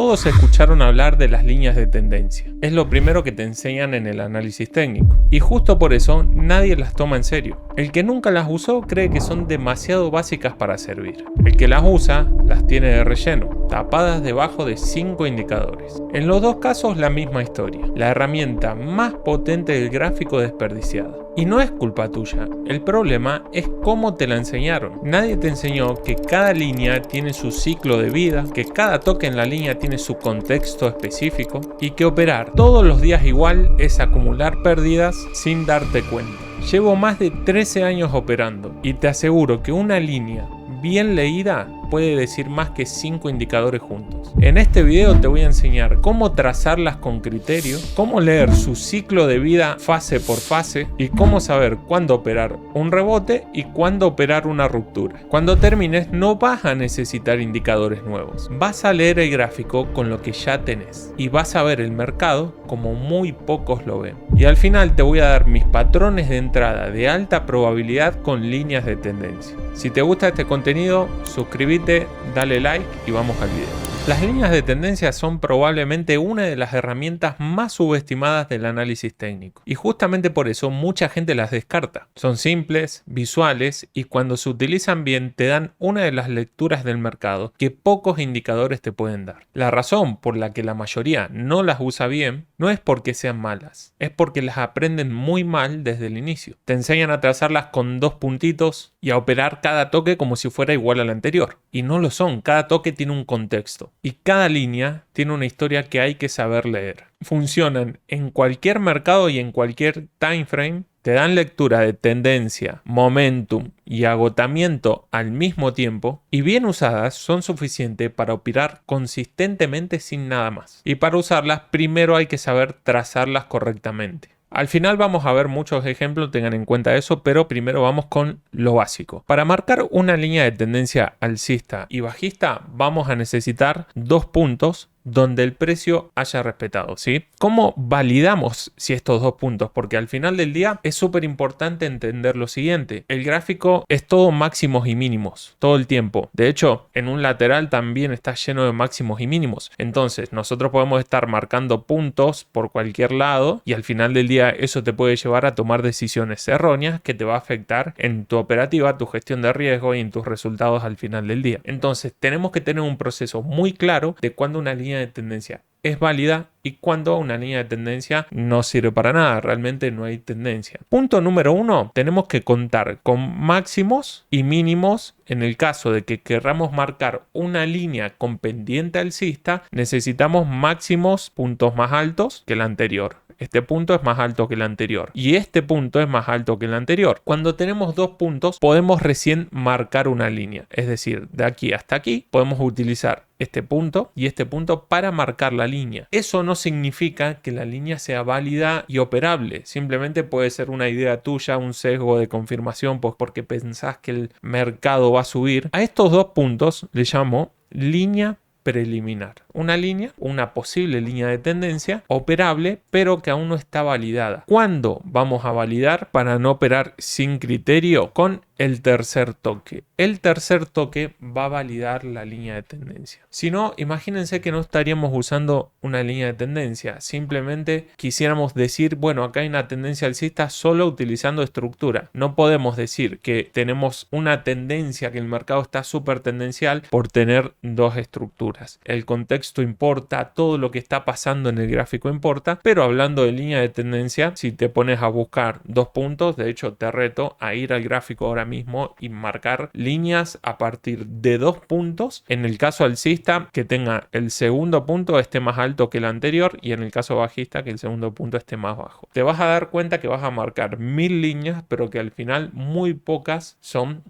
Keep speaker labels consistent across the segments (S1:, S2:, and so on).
S1: Todos escucharon hablar de las líneas de tendencia. Es lo primero que te enseñan en el análisis técnico. Y justo por eso nadie las toma en serio. El que nunca las usó cree que son demasiado básicas para servir. El que las usa las tiene de relleno, tapadas debajo de 5 indicadores. En los dos casos la misma historia. La herramienta más potente del gráfico desperdiciada. Y no es culpa tuya, el problema es cómo te la enseñaron. Nadie te enseñó que cada línea tiene su ciclo de vida, que cada toque en la línea tiene su contexto específico y que operar todos los días igual es acumular pérdidas sin darte cuenta. Llevo más de 13 años operando y te aseguro que una línea bien leída puede decir más que 5 indicadores juntos. En este video te voy a enseñar cómo trazarlas con criterio, cómo leer su ciclo de vida fase por fase y cómo saber cuándo operar un rebote y cuándo operar una ruptura. Cuando termines no vas a necesitar indicadores nuevos. Vas a leer el gráfico con lo que ya tenés y vas a ver el mercado como muy pocos lo ven. Y al final te voy a dar mis patrones de entrada de alta probabilidad con líneas de tendencia. Si te gusta este contenido, suscríbete, dale like y vamos al video. Las líneas de tendencia son probablemente una de las herramientas más subestimadas del análisis técnico y justamente por eso mucha gente las descarta. Son simples, visuales y cuando se utilizan bien te dan una de las lecturas del mercado que pocos indicadores te pueden dar. La razón por la que la mayoría no las usa bien no es porque sean malas, es porque las aprenden muy mal desde el inicio. Te enseñan a trazarlas con 2 puntitos y a operar cada toque como si fuera igual al anterior. Y no lo son, cada toque tiene un contexto. Y cada línea tiene una historia que hay que saber leer. Funcionan en cualquier mercado y en cualquier time frame. Te dan lectura de tendencia, momentum y agotamiento al mismo tiempo y bien usadas son suficientes para operar consistentemente sin nada más. Y para usarlas primero hay que saber trazarlas correctamente. Al final vamos a ver muchos ejemplos, tengan en cuenta eso, pero primero vamos con lo básico. Para marcar una línea de tendencia alcista y bajista vamos a necesitar 2 puntos donde el precio haya respetado, ¿sí? ¿Cómo validamos si estos 2 puntos? Porque al final del día es súper importante entender lo siguiente. El gráfico es todo máximos y mínimos, todo el tiempo. De hecho, en un lateral también está lleno de máximos y mínimos. Entonces, nosotros podemos estar marcando puntos por cualquier lado y al final del día eso te puede llevar a tomar decisiones erróneas que te va a afectar en tu operativa, tu gestión de riesgo y en tus resultados al final del día. Entonces, tenemos que tener un proceso muy claro de cuándo una línea de tendencia es válida y cuando una línea de tendencia no sirve para nada, realmente no hay tendencia. Punto número 1, tenemos que contar con máximos y mínimos. En el caso de que querramos marcar una línea con pendiente alcista, necesitamos máximos puntos más altos que el anterior. Este punto es más alto que el anterior y este punto es más alto que el anterior. Cuando tenemos 2 puntos podemos recién marcar una línea, es decir, de aquí hasta aquí podemos utilizar este punto y este punto para marcar la línea. Eso no significa que la línea sea válida y operable, simplemente puede ser una idea tuya, un sesgo de confirmación pues porque pensás que el mercado va a subir. A estos 2 puntos le llamo línea preliminar. Una línea, una posible línea de tendencia operable, pero que aún no está validada. ¿Cuándo vamos a validar para no operar sin criterio? Con el tercer toque. El tercer toque va a validar la línea de tendencia. Si no, imagínense que no estaríamos usando una línea de tendencia. Simplemente quisiéramos decir, bueno, acá hay una tendencia alcista solo utilizando estructura. No podemos decir que tenemos una tendencia, que el mercado está súper tendencial por tener 2 estructuras. El contexto importa, todo lo que está pasando en el gráfico importa, pero hablando de línea de tendencia, si te pones a buscar 2 puntos, de hecho te reto a ir al gráfico ahora mismo y marcar líneas a partir de 2 puntos. En el caso alcista, que tenga el segundo punto esté más alto que el anterior y en el caso bajista que el segundo punto esté más bajo. Te vas a dar cuenta que vas a marcar 1000 líneas, pero que al final muy pocas son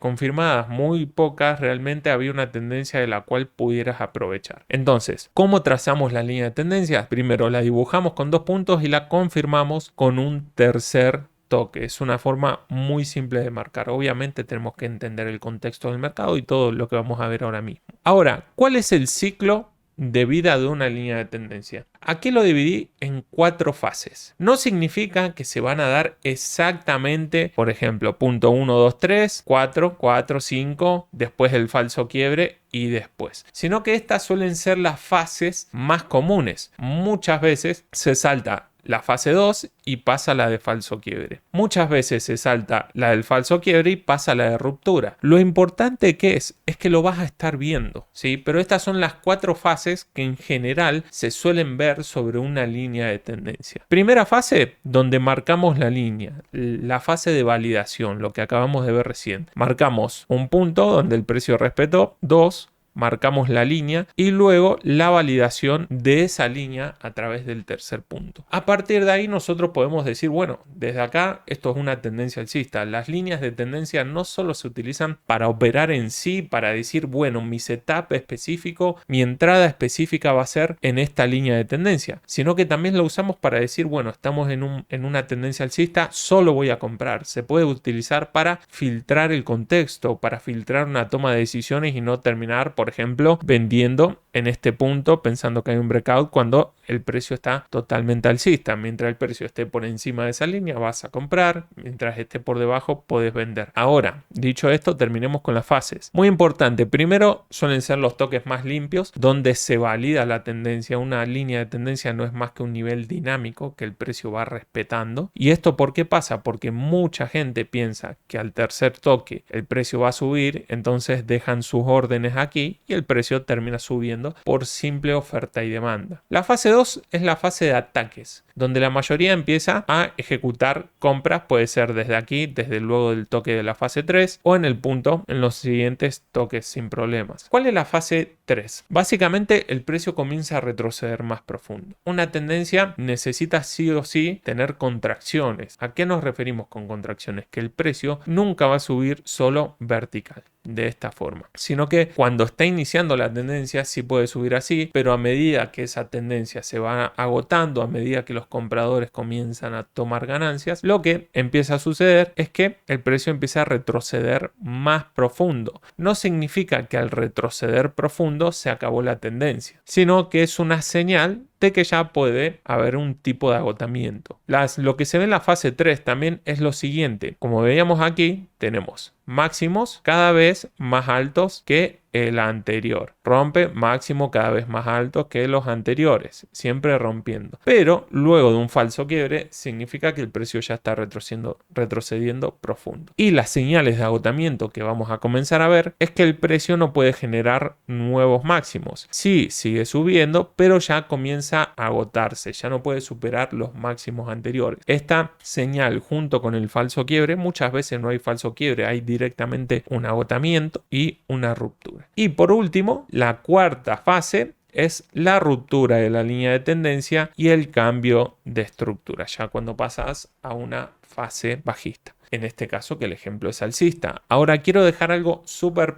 S1: confirmadas, muy pocas realmente había una tendencia de la cual pudieras aprovechar. Entonces, ¿cómo trazamos la línea de tendencia? Primero la dibujamos con 2 puntos y la confirmamos con un tercer toque. Es una forma muy simple de marcar. Obviamente tenemos que entender el contexto del mercado y todo lo que vamos a ver ahora mismo. Ahora, ¿cuál es el ciclo de vida de una línea de tendencia. Aquí lo dividí en 4 fases. No significa que se van a dar exactamente, por ejemplo, punto 1, 2, 3, 4, 4, 5, después el falso quiebre y después. Sino que estas suelen ser las fases más comunes. Muchas veces se salta la fase 2 y pasa la de falso quiebre. Muchas veces se salta la del falso quiebre y pasa la de ruptura. Lo importante que es que lo vas a estar viendo, ¿sí? Pero estas son las 4 fases que en general se suelen ver sobre una línea de tendencia. Primera fase, donde marcamos la línea, la fase de validación, lo que acabamos de ver recién. Marcamos un punto donde el precio respetó, 2, marcamos la línea y luego la validación de esa línea a través del tercer punto. A partir de ahí nosotros podemos decir, bueno, desde acá esto es una tendencia alcista. Las líneas de tendencia no solo se utilizan para operar en sí, para decir, bueno, mi setup específico, mi entrada específica va a ser en esta línea de tendencia, sino que también lo usamos para decir, bueno, estamos en una tendencia alcista, solo voy a comprar. Se puede utilizar para filtrar el contexto, para filtrar una toma de decisiones y no terminar, por ejemplo, vendiendo en este punto pensando que hay un breakout cuando el precio está totalmente alcista. Mientras el precio esté por encima de esa línea vas a comprar, mientras esté por debajo puedes vender. Ahora, dicho esto, terminemos con las fases. Muy importante, primero suelen ser los toques más limpios donde se valida la tendencia. Una línea de tendencia no es más que un nivel dinámico que el precio va respetando. ¿Y esto por qué pasa? Porque mucha gente piensa que al tercer toque el precio va a subir, entonces dejan sus órdenes aquí y el precio termina subiendo por simple oferta y demanda. La fase 2 es la fase de ataques, donde la mayoría empieza a ejecutar compras, puede ser desde aquí, desde luego del toque de la fase 3 o en el punto en los siguientes toques sin problemas. ¿Cuál es la fase 3? Básicamente el precio comienza a retroceder más profundo. Una tendencia necesita sí o sí tener contracciones. ¿A qué nos referimos con contracciones? Que el precio nunca va a subir solo vertical de esta forma, sino que cuando está iniciando la tendencia sí puede subir así, pero a medida que esa tendencia se va agotando, a medida que los compradores comienzan a tomar ganancias, lo que empieza a suceder es que el precio empieza a retroceder más profundo. No significa que al retroceder profundo se acabó la tendencia, sino que es una señal de que ya puede haber un tipo de agotamiento. Lo que se ve en la fase 3 también es lo siguiente. Como veíamos aquí, tenemos máximos cada vez más altos que el anterior. Rompe máximo cada vez más alto que los anteriores, siempre rompiendo. Pero luego de un falso quiebre significa que el precio ya está retrocediendo profundo. Y las señales de agotamiento que vamos a comenzar a ver es que el precio no puede generar nuevos máximos. Sí, sigue subiendo, pero ya comienza a agotarse, ya no puede superar los máximos anteriores. Esta señal junto con el falso quiebre, muchas veces no hay falso quiebre, hay directamente un agotamiento y una ruptura. Y por último, la cuarta fase es la ruptura de la línea de tendencia y el cambio de estructura, ya cuando pasas a una fase bajista. En este caso que el ejemplo es alcista. Ahora quiero dejar algo súper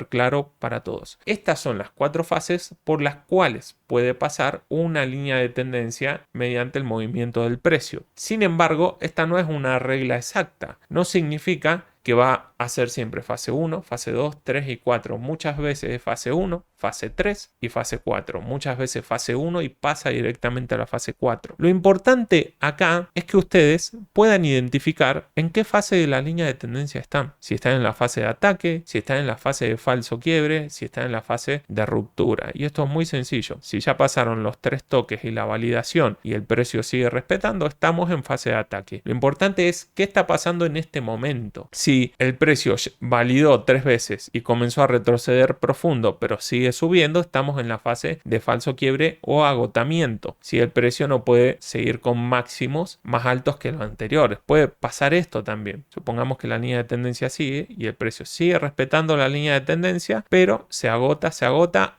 S1: claro para todos. Estas son las 4 fases por las cuales puede pasar una línea de tendencia mediante el movimiento del precio. Sin embargo, esta no es una regla exacta. No significa que va a ser siempre fase 1, fase 2, 3 y 4. Muchas veces es fase 1, fase 3 y fase 4. Muchas veces fase 1 y pasa directamente a la fase 4. Lo importante acá es que ustedes puedan identificar en qué fase de la línea de tendencia están. Si están en la fase de ataque, si están en la fase de falso quiebre, si están en la fase de ruptura. Y esto es muy sencillo. Si ya pasaron los 3 toques y la validación y el precio sigue respetando, estamos en fase de ataque. Lo importante es qué está pasando en este momento. Si el precio validó 3 veces y comenzó a retroceder profundo, pero sigue subiendo, estamos en la fase de falso quiebre o agotamiento. Si el precio no puede seguir con máximos más altos que los anteriores, puede pasar esto también. Supongamos que la línea de tendencia sigue y el precio sigue respetando la línea de tendencia, pero se agota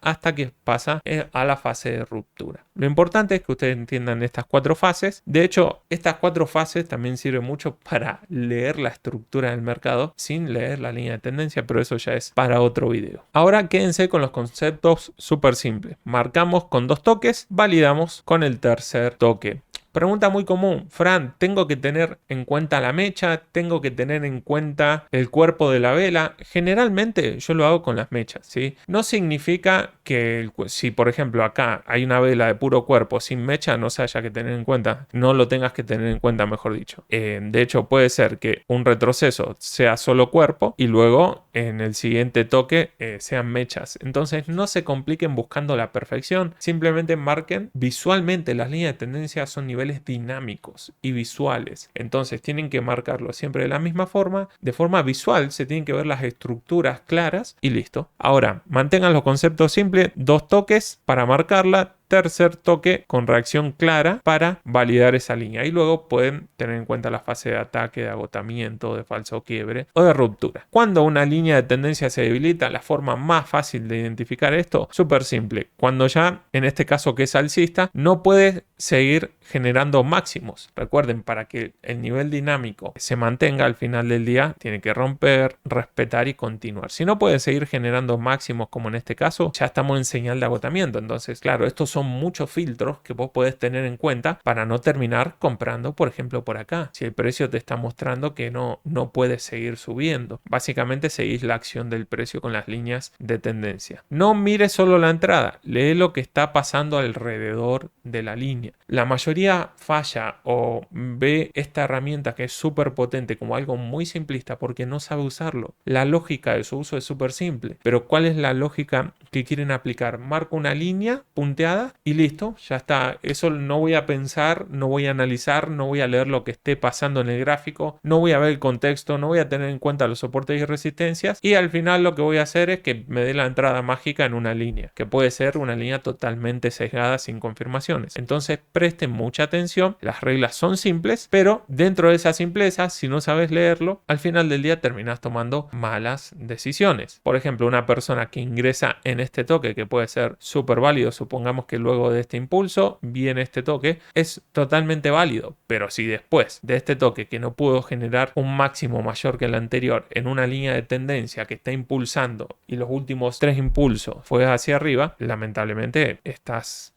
S1: hasta que pasa a la fase de ruptura. Lo importante es que ustedes entiendan estas 4 fases. De hecho, estas 4 fases también sirven mucho para leer la estructura del mercado sin leer la línea de tendencia, pero eso ya es para otro video. Ahora quédense con los conceptos súper simples. Marcamos con 2 toques, validamos con el tercer toque. Pregunta muy común: Fran, ¿tengo que tener en cuenta la mecha? ¿Tengo que tener en cuenta el cuerpo de la vela? Generalmente yo lo hago con las mechas, ¿sí? No significa que si por ejemplo acá hay una vela de puro cuerpo sin mecha, no se haya que tener en cuenta, no lo tengas que tener en cuenta, mejor dicho. De hecho, puede ser que un retroceso sea solo cuerpo y luego en el siguiente toque sean mechas. Entonces no se compliquen buscando la perfección, simplemente marquen visualmente. Las líneas de tendencia son niveles dinámicos y visuales, entonces tienen que marcarlo siempre de la misma forma, de forma visual. Se tienen que ver las estructuras claras y listo. Ahora, mantengan los conceptos simples: 2 toques para marcarla, tercer toque con reacción clara para validar esa línea, y luego pueden tener en cuenta la fase de ataque, de agotamiento, de falso quiebre o de ruptura. Cuando una línea de tendencia se debilita, la forma más fácil de identificar esto, súper simple: cuando ya, en este caso que es alcista, no puede seguir generando máximos. Recuerden, para que el nivel dinámico se mantenga al final del día, tiene que romper, respetar y continuar. Si no puede seguir generando máximos, como en este caso, ya estamos en señal de agotamiento. Entonces, claro, estos son muchos filtros que vos podés tener en cuenta para no terminar comprando, por ejemplo, por acá. Si el precio te está mostrando que no puede seguir subiendo, básicamente seguís la acción del precio con las líneas de tendencia. No mires solo la entrada, lee lo que está pasando alrededor de la línea. La mayoría falla o ve esta herramienta, que es súper potente, como algo muy simplista porque no sabe usarlo. La lógica de su uso es súper simple, pero ¿cuál es la lógica que quieren aplicar? Marco una línea punteada y listo, ya está. Eso no voy a pensar, no voy a analizar, no voy a leer lo que esté pasando en el gráfico, no voy a ver el contexto, no voy a tener en cuenta los soportes y resistencias, y al final lo que voy a hacer es que me dé la entrada mágica en una línea, que puede ser una línea totalmente sesgada sin confirmaciones. Entonces presten mucha atención, las reglas son simples, pero dentro de esa simpleza, si no sabes leerlo, al final del día terminas tomando malas decisiones. Por ejemplo, una persona que ingresa en este toque, que puede ser súper válido, supongamos que luego de este impulso viene este toque, es totalmente válido, pero si después de este toque, que no pudo generar un máximo mayor que el anterior en una línea de tendencia que está impulsando y los últimos 3 impulsos fue hacia arriba, lamentablemente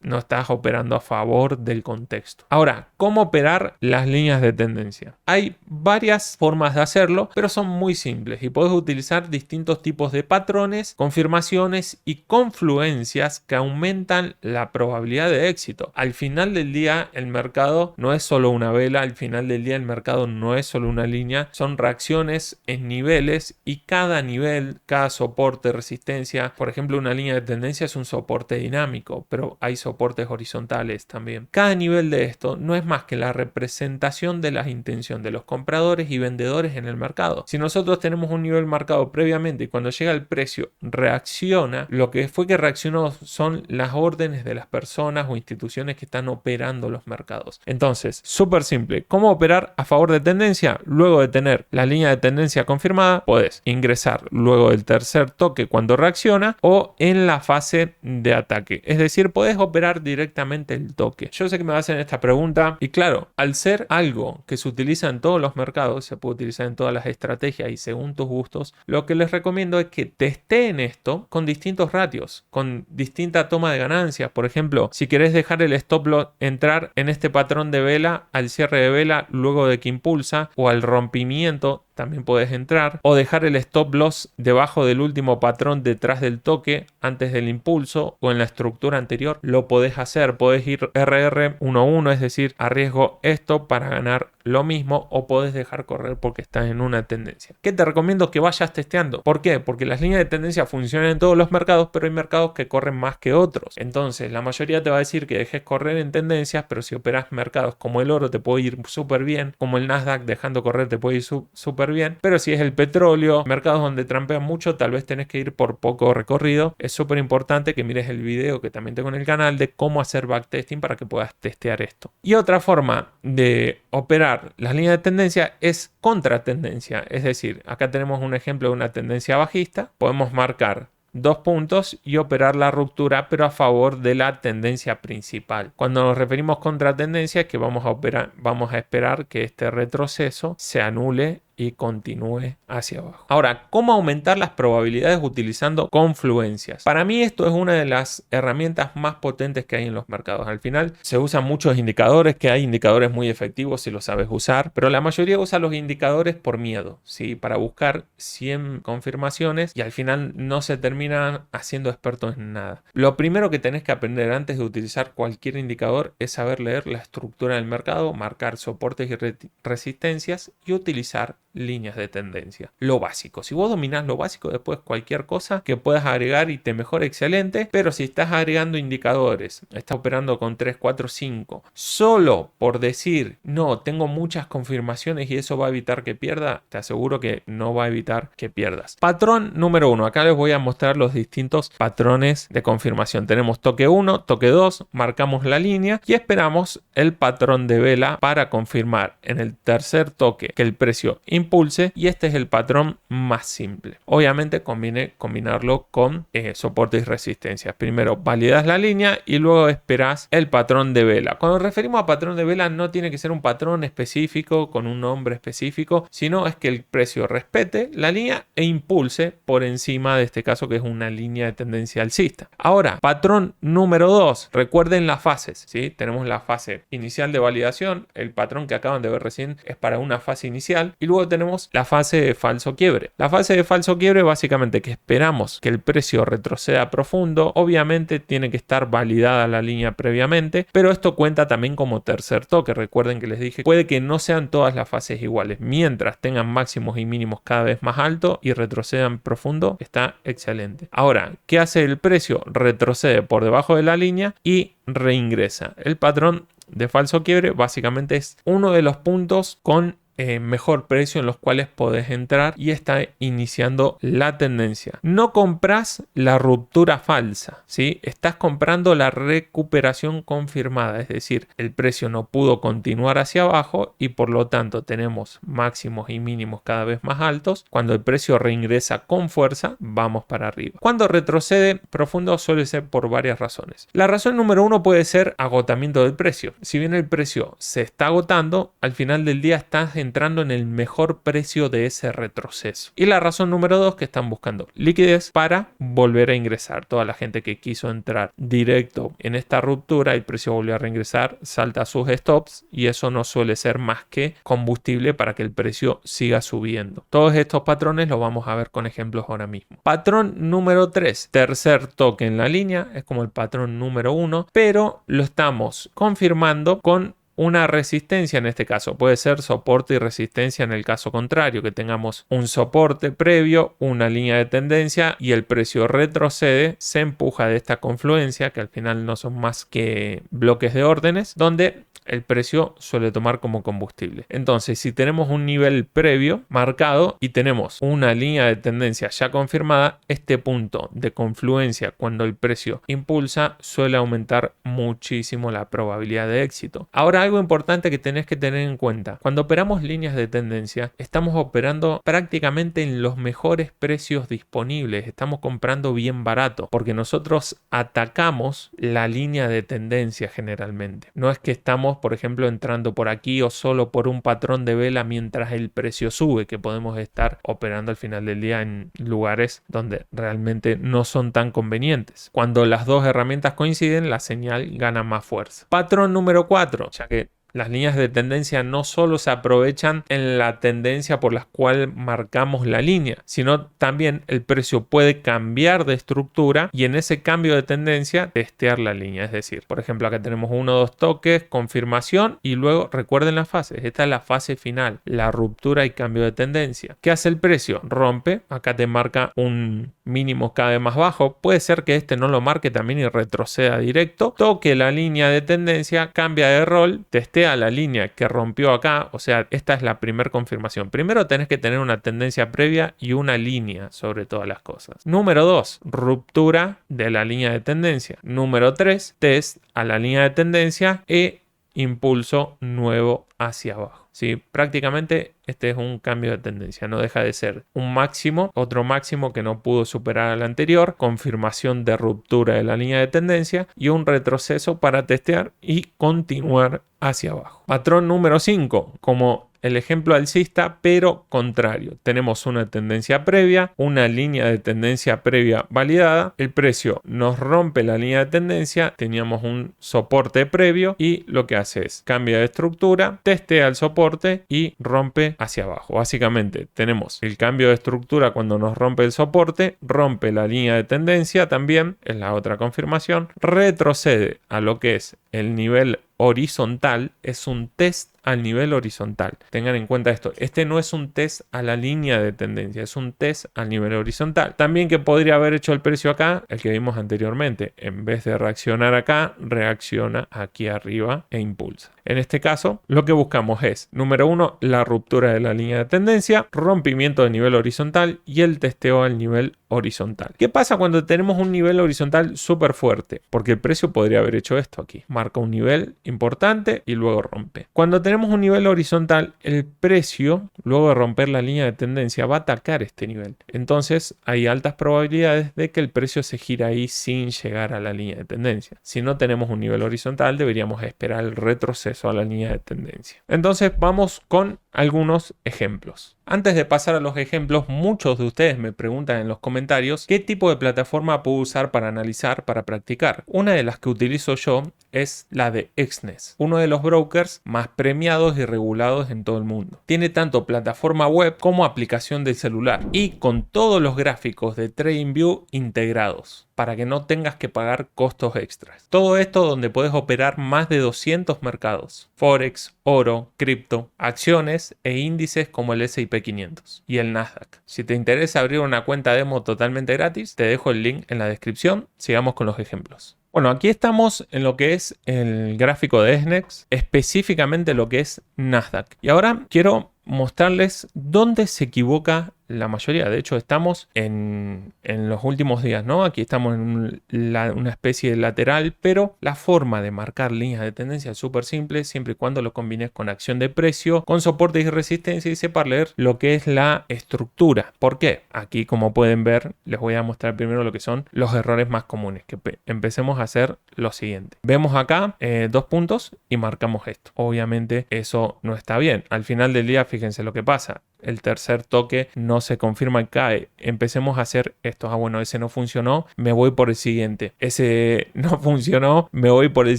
S1: no estás operando a favor del contexto. Ahora, ¿cómo operar las líneas de tendencia? Hay varias formas de hacerlo, pero son muy simples y puedes utilizar distintos tipos de patrones, confirmaciones y confluencias que aumentan la probabilidad de éxito. Al final del día, el mercado no es solo una vela, al final del día el mercado no es solo una línea, son reacciones en niveles, y cada nivel, cada soporte, resistencia, por ejemplo, una línea de tendencia es un soporte dinámico, pero hay soportes horizontales también. Cada nivel de esto no es más que la representación de la intención de los compradores y vendedores en el mercado. Si nosotros tenemos un nivel marcado previamente y cuando llega el precio reacciona, lo que fue que reaccionó son las órdenes de las personas o instituciones que están operando los mercados. Entonces, súper simple: ¿cómo operar a favor de tendencia? Luego de tener la línea de tendencia confirmada, podés ingresar luego del tercer toque cuando reacciona o en la fase de ataque. Es decir, podés operar directamente el toque. Yo sé que me hacen esta pregunta y claro, al ser algo que se utiliza en todos los mercados, se puede utilizar en todas las estrategias y según tus gustos, lo que les recomiendo es que testeen esto con distintos ratios, con distinta toma de ganancias. Por ejemplo, si querés dejar el stop loss entrar en este patrón de vela al cierre de vela luego de que impulsa o al rompimiento, también puedes entrar, o dejar el stop loss debajo del último patrón detrás del toque antes del impulso o en la estructura anterior, lo podés hacer. Podés ir RR11, es decir, arriesgo esto para ganar lo mismo, o podés dejar correr porque estás en una tendencia. ¿Qué te recomiendo? Que vayas testeando. ¿Por qué? Porque las líneas de tendencia funcionan en todos los mercados, pero hay mercados que corren más que otros. Entonces, la mayoría te va a decir que dejes correr en tendencias, pero si operas mercados como el oro te puede ir súper bien, como el Nasdaq dejando correr te puede ir súper bien, pero si es el petróleo, mercados donde trampean mucho, tal vez tenés que ir por poco recorrido. Es súper importante que mires el video que también tengo en el canal de cómo hacer backtesting para que puedas testear esto. Y otra forma de operar las líneas de tendencia es contra tendencia, es decir, acá tenemos un ejemplo de una tendencia bajista, podemos marcar 2 puntos y operar la ruptura, pero a favor de la tendencia principal. Cuando nos referimos contra tendencia es que vamos a esperar que este retroceso se anule y continúe hacia abajo. Ahora, ¿cómo aumentar las probabilidades utilizando confluencias? Para mí esto es una de las herramientas más potentes que hay en los mercados. Al final se usan muchos indicadores, que hay indicadores muy efectivos si lo sabes usar, pero la mayoría usa los indicadores por miedo, ¿sí? Para buscar 100 confirmaciones y al final no se terminan haciendo expertos en nada. Lo primero que tenés que aprender antes de utilizar cualquier indicador es saber leer la estructura del mercado, marcar soportes y resistencias y utilizar líneas de tendencia. Lo básico. Si vos dominás lo básico, después cualquier cosa que puedas agregar y te mejore, excelente. Pero si estás agregando indicadores, estás operando con 3, 4, 5, solo por decir, no, tengo muchas confirmaciones y eso va a evitar que pierda, te aseguro que no va a evitar que pierdas. Patrón número 1. Acá les voy a mostrar los distintos patrones de confirmación. Tenemos toque 1, toque 2, marcamos la línea y esperamos el patrón de vela para confirmar en el tercer toque que el precio impulse, y este es el patrón más simple. Obviamente conviene combinarlo con soportes y resistencias. Primero validas la línea y luego esperas el patrón de vela. Cuando nos referimos a patrón de vela, no tiene que ser un patrón específico con un nombre específico, sino es que el precio respete la línea e impulse por encima de este caso, que es una línea de tendencia alcista. Ahora, patrón número 2. Recuerden las fases, ¿sí? Tenemos la fase inicial de validación. El patrón que acaban de ver recién es para una fase inicial, y luego tenemos la fase de falso quiebre. La fase de falso quiebre básicamente que esperamos que el precio retroceda profundo. Obviamente tiene que estar validada la línea previamente, pero esto cuenta también como tercer toque. Recuerden que les dije, puede que no sean todas las fases iguales. Mientras tengan máximos y mínimos cada vez más alto y retrocedan profundo, está excelente. Ahora, ¿qué hace el precio? Retrocede por debajo de la línea y reingresa. El patrón de falso quiebre básicamente es uno de los puntos con mejor precio en los cuales podés entrar y está iniciando la tendencia. No compras la ruptura falsa, ¿sí? Estás comprando la recuperación confirmada, es decir, el precio no pudo continuar hacia abajo y por lo tanto tenemos máximos y mínimos cada vez más altos. Cuando el precio reingresa con fuerza, vamos para arriba. Cuando retrocede profundo suele ser por varias razones. La razón número 1 puede ser agotamiento del precio. Si bien el precio se está agotando, al final del día estás entrando en el mejor precio de ese retroceso. Y la razón número 2, que están buscando liquidez para volver a ingresar. Toda la gente que quiso entrar directo en esta ruptura, el precio volvió a reingresar, salta sus stops y eso no suele ser más que combustible para que el precio siga subiendo. Todos estos patrones los vamos a ver con ejemplos ahora mismo. Patrón número 3, tercer toque en la línea, es como el patrón número 1, pero lo estamos confirmando con una resistencia en este caso. Puede ser soporte y resistencia en el caso contrario, que tengamos un soporte previo, una línea de tendencia y el precio retrocede, se empuja de esta confluencia, que al final no son más que bloques de órdenes, donde el precio suele tomar como combustible. Entonces, si tenemos un nivel previo marcado y tenemos una línea de tendencia ya confirmada, este punto de confluencia cuando el precio impulsa suele aumentar muchísimo la probabilidad de éxito. Ahora, algo importante que tenés que tener en cuenta: cuando operamos líneas de tendencia, estamos operando prácticamente en los mejores precios disponibles. Estamos comprando bien barato porque nosotros atacamos la línea de tendencia generalmente. No es que estamos, por ejemplo, entrando por aquí o solo por un patrón de vela mientras el precio sube, que podemos estar operando al final del día en lugares donde realmente no son tan convenientes. Cuando las dos herramientas coinciden, la señal gana más fuerza. Patrón número 4, ya que las líneas de tendencia no solo se aprovechan en la tendencia por la cual marcamos la línea, sino también el precio puede cambiar de estructura y en ese cambio de tendencia testear la línea. Es decir, por ejemplo, acá tenemos 1 o 2 toques, confirmación y luego recuerden las fases. Esta es la fase final, la ruptura y cambio de tendencia. ¿Qué hace el precio? Rompe, acá te marca un mínimo cada vez más bajo. Puede ser que este no lo marque también y retroceda directo. Toque la línea de tendencia, cambia de rol, testea la línea que rompió acá. O sea, esta es la primera confirmación. Primero tenés que tener una tendencia previa y una línea sobre todas las cosas. Número 2, ruptura de la línea de tendencia. Número 3, test a la línea de tendencia e impulso nuevo hacia abajo. ¿Sí? Prácticamente este es un cambio de tendencia, no deja de ser un máximo, otro máximo que no pudo superar al anterior, confirmación de ruptura de la línea de tendencia y un retroceso para testear y continuar hacia abajo. Patrón número 5, como el ejemplo alcista, pero contrario. Tenemos una tendencia previa, una línea de tendencia previa validada, el precio nos rompe la línea de tendencia, teníamos un soporte previo y lo que hace es cambia de estructura, testea el soporte y rompe hacia abajo. Básicamente tenemos el cambio de estructura cuando nos rompe el soporte, rompe la línea de tendencia también, es la otra confirmación, retrocede a lo que es el nivel horizontal, es un test al nivel horizontal. Tengan en cuenta esto, este no es un test a la línea de tendencia, es un test al nivel horizontal. También que podría haber hecho el precio acá, el que vimos anteriormente, en vez de reaccionar acá, reacciona aquí arriba e impulsa. En este caso, lo que buscamos es, número 1, la ruptura de la línea de tendencia, rompimiento del nivel horizontal y el testeo al nivel horizontal. ¿Qué pasa cuando tenemos un nivel horizontal súper fuerte? Porque el precio podría haber hecho esto aquí. Marca un nivel importante y luego rompe. Cuando tenemos un nivel horizontal, el precio, luego de romper la línea de tendencia, va a atacar este nivel. Entonces, hay altas probabilidades de que el precio se gire ahí sin llegar a la línea de tendencia. Si no tenemos un nivel horizontal, deberíamos esperar el retroceso a la línea de tendencia. Entonces, vamos con algunos ejemplos. Antes de pasar a los ejemplos, muchos de ustedes me preguntan en los comentarios qué tipo de plataforma puedo usar para analizar, para practicar. Una de las que utilizo yo es la de Exness, uno de los brokers más premiados y regulados en todo el mundo. Tiene tanto plataforma web como aplicación de celular y con todos los gráficos de TradingView integrados, para que no tengas que pagar costos extras. Todo esto donde puedes operar más de 200 mercados: Forex, oro, cripto, acciones e índices como el S&P 500 y el Nasdaq. Si te interesa abrir una cuenta demo totalmente gratis, te dejo el link en la descripción. Sigamos con los ejemplos. Bueno, aquí estamos en lo que es el gráfico de Exness, específicamente lo que es Nasdaq. Y ahora quiero mostrarles dónde se equivoca la mayoría. De hecho, estamos en los últimos días, ¿no? Aquí estamos en una especie de lateral, pero la forma de marcar líneas de tendencia es súper simple, siempre y cuando lo combines con acción de precio, con soporte y resistencia y sepa leer lo que es la estructura. ¿Por qué? Aquí, como pueden ver, les voy a mostrar primero lo que son los errores más comunes. Que empecemos a hacer lo siguiente. Vemos acá 2 puntos y marcamos esto. Obviamente eso no está bien. Al final del día, fíjense lo que pasa. El tercer toque no se confirma y cae. Empecemos a hacer esto. Bueno, ese no funcionó, me voy por el siguiente. Ese no funcionó, me voy por el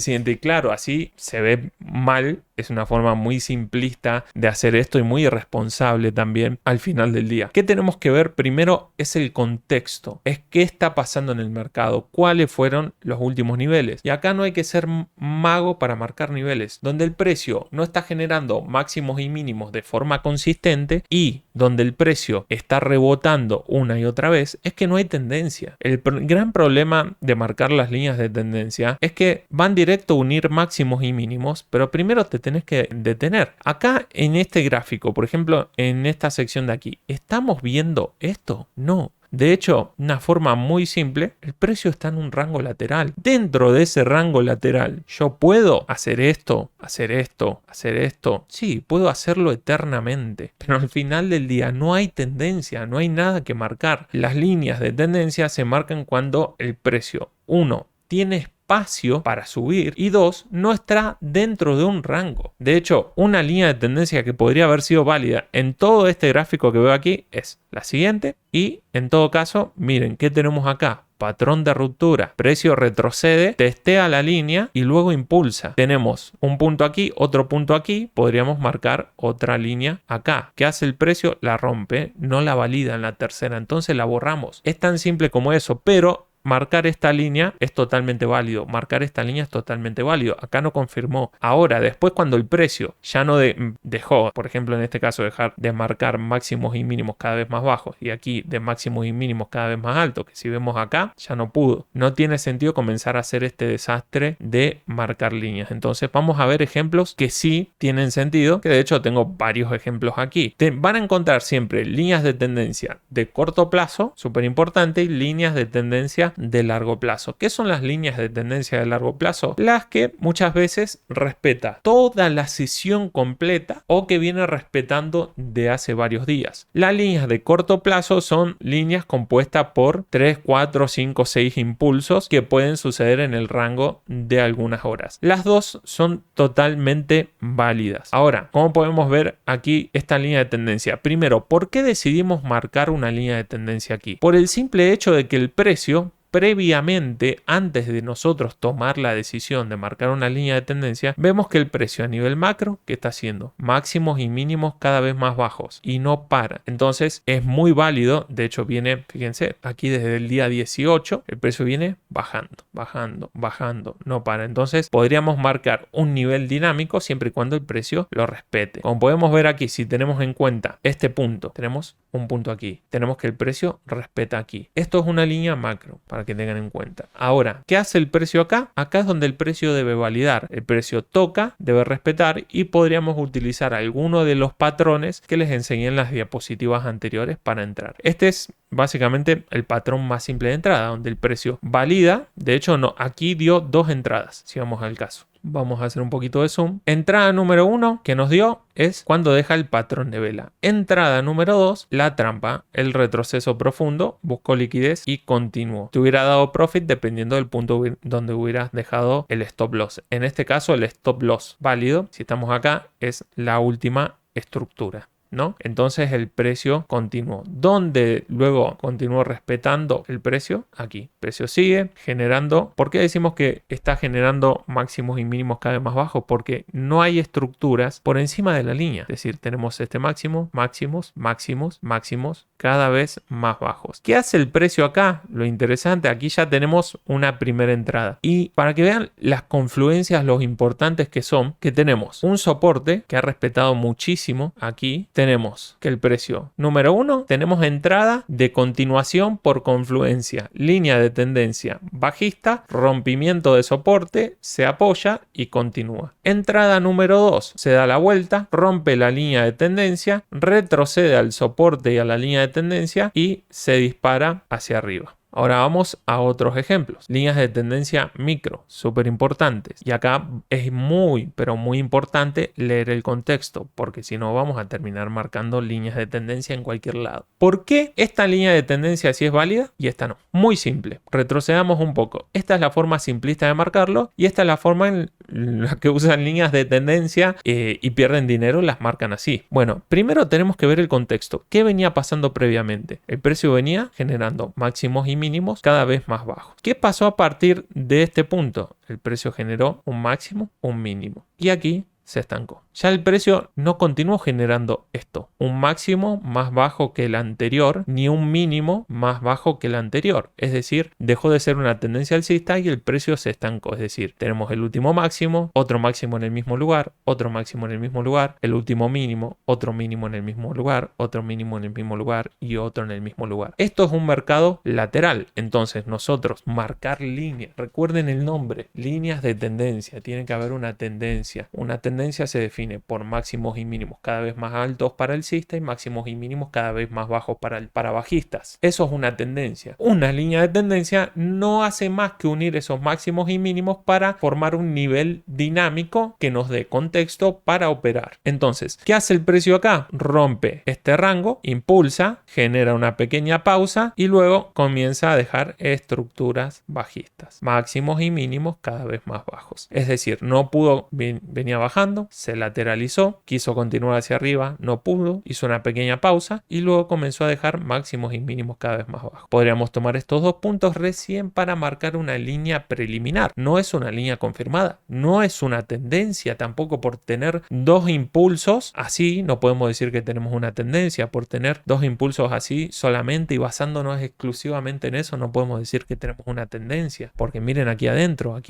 S1: siguiente. Y claro, así se ve mal. Es una forma muy simplista de hacer esto y muy irresponsable también al final del día. ¿Qué tenemos que ver? Primero es el contexto. Es qué está pasando en el mercado. ¿Cuáles fueron los últimos niveles? Y acá no hay que ser mago para marcar niveles. Donde el precio no está generando máximos y mínimos de forma consistente y donde el precio está rebotando una y otra vez, es que no hay tendencia. El gran problema de marcar las líneas de tendencia es que van directo a unir máximos y mínimos, pero primero te tenés que detener. Acá en este gráfico, por ejemplo, en esta sección de aquí, ¿estamos viendo esto? No. De hecho, una forma muy simple, el precio está en un rango lateral. Dentro de ese rango lateral, ¿yo puedo hacer esto, hacer esto, hacer esto? Sí, puedo hacerlo eternamente. Pero al final del día no hay tendencia, no hay nada que marcar. Las líneas de tendencia se marcan cuando el precio, 1, tiene espacio para subir y 2, no está dentro de un rango. De hecho, una línea de tendencia que podría haber sido válida en todo este gráfico que veo aquí es la siguiente y en todo caso, miren, ¿qué tenemos acá? Patrón de ruptura, precio retrocede, testea la línea y luego impulsa. Tenemos un punto aquí, otro punto aquí, podríamos marcar otra línea acá. ¿Qué hace el precio? La rompe, no la valida en la tercera, entonces la borramos. Es tan simple como eso, pero marcar esta línea es totalmente válido. Marcar esta línea es totalmente válido. Acá no confirmó. Ahora, después cuando el precio ya no dejó, por ejemplo en este caso dejar de marcar máximos y mínimos cada vez más bajos y aquí de máximos y mínimos cada vez más altos, que si vemos acá ya no pudo. No tiene sentido comenzar a hacer este desastre de marcar líneas. Entonces vamos a ver ejemplos que sí tienen sentido, que de hecho tengo varios ejemplos aquí. Van a encontrar siempre líneas de tendencia de corto plazo, súper importante, y líneas de tendencia tendencia de largo plazo. ¿Qué son las líneas de tendencia de largo plazo? Las que muchas veces respeta toda la sesión completa o que viene respetando de hace varios días. Las líneas de corto plazo son líneas compuestas por 3, 4, 5, 6 impulsos que pueden suceder en el rango de algunas horas. Las dos son totalmente válidas. Ahora, ¿cómo podemos ver aquí esta línea de tendencia? Primero, ¿por qué decidimos marcar una línea de tendencia aquí? Por el simple hecho de que el precio previamente, antes de nosotros tomar la decisión de marcar una línea de tendencia, vemos que el precio a nivel macro, ¿qué está haciendo? Máximos y mínimos cada vez más bajos y no para. Entonces es muy válido, de hecho viene, fíjense, aquí desde el día 18 el precio viene bajando, bajando, bajando, no para. Entonces podríamos marcar un nivel dinámico siempre y cuando el precio lo respete. Como podemos ver aquí, si tenemos en cuenta este punto, tenemos un punto aquí, tenemos que el precio respeta aquí. Esto es una línea macro para que tengan en cuenta. Ahora, ¿qué hace el precio acá? Acá es donde el precio debe validar. El precio toca, debe respetar y podríamos utilizar alguno de los patrones que les enseñé en las diapositivas anteriores para entrar. Este es básicamente el patrón más simple de entrada, donde el precio valida. De hecho, no, aquí dio dos entradas, si vamos al caso. Vamos a hacer un poquito de zoom. Entrada número 1 que nos dio es cuando deja el patrón de vela. Entrada número 2, la trampa, el retroceso profundo, buscó liquidez y continuó. Te hubiera dado profit dependiendo del punto donde hubieras dejado el stop loss. En este caso, el stop loss válido, si estamos acá, es la última estructura, ¿no? Entonces el precio continuó. ¿Dónde luego continuó respetando el precio? Aquí. El precio sigue generando. ¿Por qué decimos que está generando máximos y mínimos cada vez más bajos? Porque no hay estructuras por encima de la línea. Es decir, tenemos este máximo, máximos, máximos, máximos, cada vez más bajos. ¿Qué hace el precio acá? Lo interesante, aquí ya tenemos una primera entrada. Y para que vean las confluencias, los importantes que son, que tenemos un soporte que ha respetado muchísimo aquí. Tenemos que el precio número 1, tenemos entrada de continuación por confluencia, línea de tendencia bajista, rompimiento de soporte, se apoya y continúa. Entrada número 2, se da la vuelta, rompe la línea de tendencia, retrocede al soporte y a la línea de tendencia y se dispara hacia arriba. Ahora vamos a otros ejemplos. Líneas de tendencia micro, súper importantes. Y acá es muy, pero muy importante leer el contexto, porque si no vamos a terminar marcando líneas de tendencia en cualquier lado. ¿Por qué esta línea de tendencia sí es válida y esta no? Muy simple. Retrocedamos un poco. Esta es la forma simplista de marcarlo y esta es la forma en la que usan líneas de tendencia y pierden dinero, las marcan así. Bueno, primero tenemos que ver el contexto. ¿Qué venía pasando previamente? El precio venía generando máximos y mínimos cada vez más bajos. ¿Qué pasó a partir de este punto? El precio generó un máximo, un mínimo. Y aquí se estancó. Ya el precio no continuó generando esto, un máximo más bajo que el anterior, ni un mínimo más bajo que el anterior. Es decir, dejó de ser una tendencia alcista y el precio se estancó. Es decir, tenemos el último máximo, otro máximo en el mismo lugar, otro máximo en el mismo lugar, el último mínimo, otro mínimo en el mismo lugar, otro mínimo en el mismo lugar y otro en el mismo lugar. Esto es un mercado lateral. Entonces nosotros marcar líneas, recuerden el nombre, líneas de tendencia, tiene que haber una tendencia. Una tendencia se define por máximos y mínimos cada vez más altos para alcista y máximos y mínimos cada vez más bajos para bajistas. Eso es una tendencia. Una línea de tendencia no hace más que unir esos máximos y mínimos para formar un nivel dinámico que nos dé contexto para operar. Entonces, ¿qué hace el precio acá? Rompe este rango, impulsa, genera una pequeña pausa y luego comienza a dejar estructuras bajistas. Máximos y mínimos cada vez más bajos. Es decir, no pudo, venía bajando, se lateralizó, quiso continuar hacia arriba, no pudo, hizo una pequeña pausa y luego comenzó a dejar máximos y mínimos cada vez más bajos. Podríamos tomar estos dos puntos recién para marcar una línea preliminar. No es una línea confirmada, no es una tendencia tampoco. Por tener dos impulsos así, no podemos decir que tenemos una tendencia. Por tener dos impulsos así solamente y basándonos exclusivamente en eso, no podemos decir que tenemos una tendencia. Porque miren aquí adentro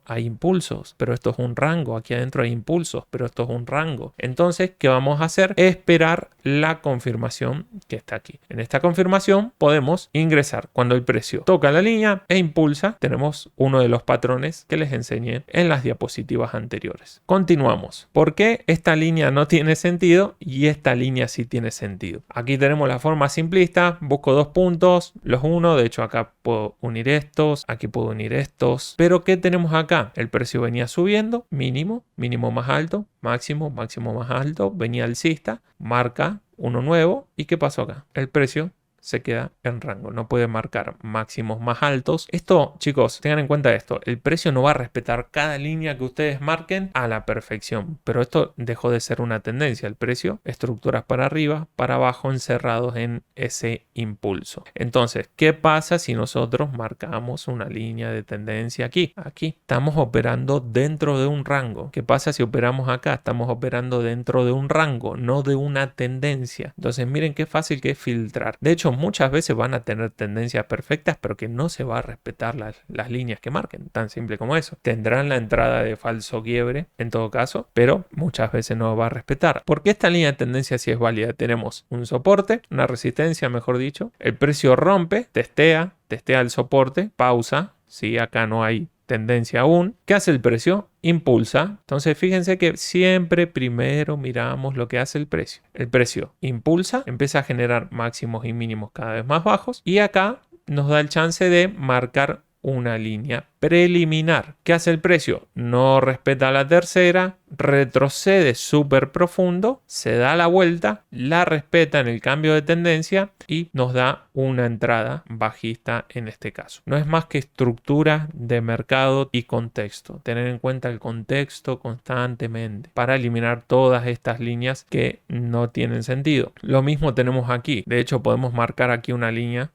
S1: hay impulsos, pero esto es un rango, aquí adentro hay impulsos, pero esto esto es un rango. Entonces, ¿qué vamos a hacer? Esperar la confirmación que está aquí. En esta confirmación podemos ingresar. Cuando el precio toca la línea e impulsa, tenemos uno de los patrones que les enseñé en las diapositivas anteriores. Continuamos. ¿Por qué esta línea no tiene sentido y esta línea sí tiene sentido? Aquí tenemos la forma simplista. Busco dos puntos, los uno. De hecho, acá puedo unir estos, aquí puedo unir estos. Pero ¿qué tenemos acá? El precio venía subiendo, mínimo, mínimo más alto, máximo, máximo más alto, venía alcista, marca uno nuevo. ¿Y qué pasó acá? El precio se queda en rango, no puede marcar máximos más altos. Esto, chicos, tengan en cuenta esto, el precio no va a respetar cada línea que ustedes marquen a la perfección, pero esto dejó de ser una tendencia. El precio, estructuras para arriba, para abajo, encerrados en ese impulso. Entonces, ¿qué pasa si nosotros marcamos una línea de tendencia aquí? Aquí estamos operando dentro de un rango. ¿Qué pasa si operamos acá? Estamos operando dentro de un rango, no de una tendencia. Entonces, miren qué fácil que es filtrar. De hecho, muchas veces van a tener tendencias perfectas, pero que no se va a respetar las líneas que marquen, tan simple como eso. Tendrán la entrada de falso quiebre en todo caso, pero muchas veces no va a respetar. Porque esta línea de tendencia sí es válida. Tenemos un soporte, una resistencia, mejor dicho. El precio rompe, testea el soporte, pausa. Sí, acá no hay tendencia aún. ¿Qué hace el precio? Impulsa. Entonces fíjense que siempre primero miramos lo que hace el precio. El precio impulsa, empieza a generar máximos y mínimos cada vez más bajos y acá nos da el chance de marcar una línea preliminar. ¿Qué hace el precio? No respeta la tercera, retrocede súper profundo, se da la vuelta, la respeta en el cambio de tendencia y nos da una entrada bajista en este caso. No es más que estructura de mercado y contexto. Tener en cuenta el contexto constantemente para eliminar todas estas líneas que no tienen sentido. Lo mismo tenemos aquí. De hecho, podemos marcar aquí una línea.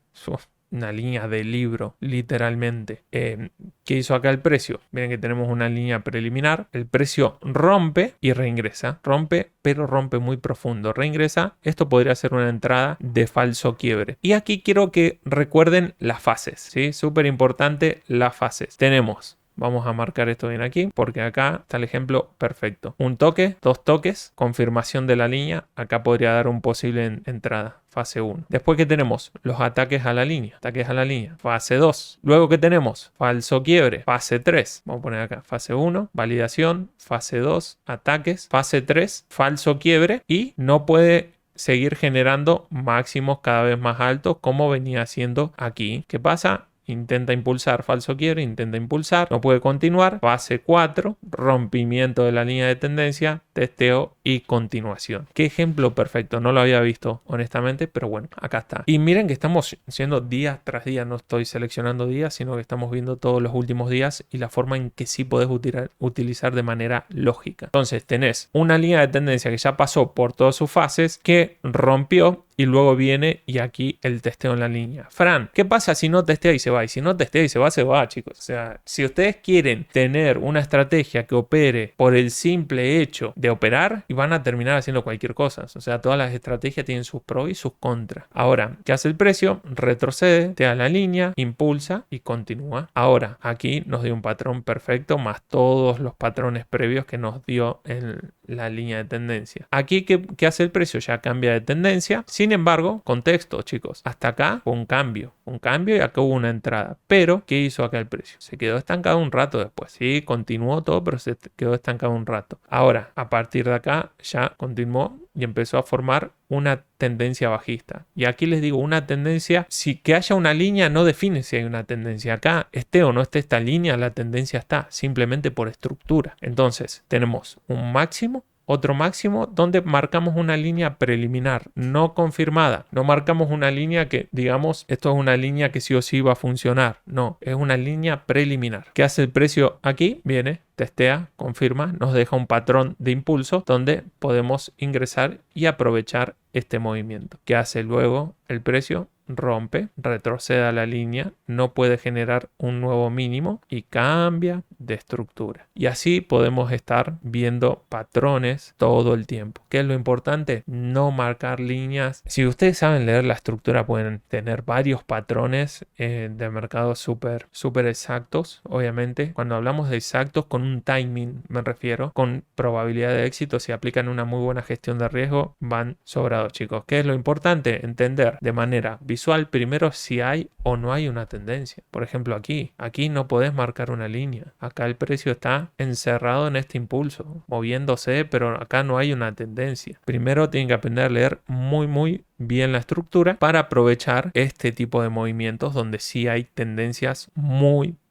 S1: Una línea de libro, literalmente. ¿Qué hizo acá el precio? Miren que tenemos una línea preliminar. El precio rompe y reingresa. Rompe, pero rompe muy profundo. Reingresa. Esto podría ser una entrada de falso quiebre. Y aquí quiero que recuerden las fases, ¿sí? Súper importante las fases. Tenemos... Vamos a marcar esto bien aquí porque acá está el ejemplo perfecto. Un toque, dos toques, confirmación de la línea. Acá podría dar un posible entrada. Fase 1. Después que tenemos los ataques a la línea. Ataques a la línea. Fase 2. Luego que tenemos falso quiebre. Fase 3. Vamos a poner acá. Fase 1. Validación. Fase 2. Ataques. Fase 3. Falso quiebre. Y no puede seguir generando máximos cada vez más altos como venía haciendo aquí. ¿Qué pasa? Intenta impulsar, falso quiebre, intenta impulsar, no puede continuar. Fase 4, rompimiento de la línea de tendencia, testeo y continuación. Qué ejemplo perfecto, no lo había visto honestamente, pero bueno, acá está. Y miren que estamos haciendo día tras día, no estoy seleccionando días, sino que estamos viendo todos los últimos días y la forma en que sí podés utilizar de manera lógica. Entonces tenés una línea de tendencia que ya pasó por todas sus fases, que rompió y luego viene y aquí el testeo en la línea. Fran, ¿qué pasa si no testea y se va? Y si no testea y se va, chicos. O sea, si ustedes quieren tener una estrategia que opere por el simple hecho de operar, y van a terminar haciendo cualquier cosa. O sea, todas las estrategias tienen sus pros y sus contras. Ahora, ¿qué hace el precio? Retrocede, testea la línea, impulsa y continúa. Ahora, aquí nos dio un patrón perfecto más todos los patrones previos que nos dio en la línea de tendencia. Aquí, ¿qué hace el precio? Ya cambia de tendencia. Sin embargo, contexto, chicos, hasta acá fue un cambio y acá hubo una entrada. Pero, ¿qué hizo acá el precio? Se quedó estancado un rato después. Sí, continuó todo, pero se quedó estancado un rato. Ahora, a partir de acá, ya continuó y empezó a formar una tendencia bajista. Y aquí les digo, una tendencia, si que haya una línea no define si hay una tendencia. Acá, esté o no esté esta línea, la tendencia está, simplemente por estructura. Entonces, tenemos un máximo, otro máximo donde marcamos una línea preliminar, no confirmada. No marcamos una línea que, digamos, esto es una línea que sí o sí va a funcionar. No, es una línea preliminar. ¿Qué hace el precio aquí? Viene, testea, confirma, nos deja un patrón de impulso donde podemos ingresar y aprovechar este movimiento. ¿Qué hace luego el precio? rompe, retrocede a la línea, no puede generar un nuevo mínimo y cambia de estructura. Y así podemos estar viendo patrones todo el tiempo. ¿Qué es lo importante? No marcar líneas. Si ustedes saben leer la estructura, pueden tener varios patrones de mercado súper exactos. Obviamente, cuando hablamos de exactos, con un timing me refiero, con probabilidad de éxito, si aplican una muy buena gestión de riesgo, van sobrados, chicos. ¿Qué es lo importante? Entender de manera visual primero si hay o no hay una tendencia. Por ejemplo, aquí no podés marcar una línea. Acá el precio está encerrado en este impulso, moviéndose, pero acá no hay una tendencia. Primero tienen que aprender a leer muy bien la estructura para aprovechar este tipo de movimientos donde sí hay tendencias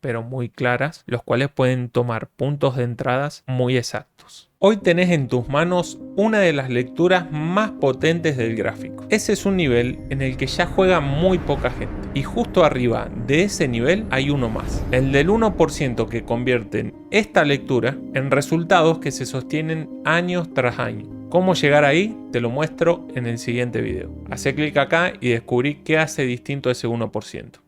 S1: pero muy claras, los cuales pueden tomar puntos de entradas muy exactos. Hoy tenés en tus manos una de las lecturas más potentes del gráfico. Ese es un nivel en el que ya juega muy poca gente. Y justo arriba de ese nivel hay uno más. El del 1% que convierten esta lectura en resultados que se sostienen año tras año. ¿Cómo llegar ahí? Te lo muestro en el siguiente video. Hacé clic acá y descubrí qué hace distinto ese 1%.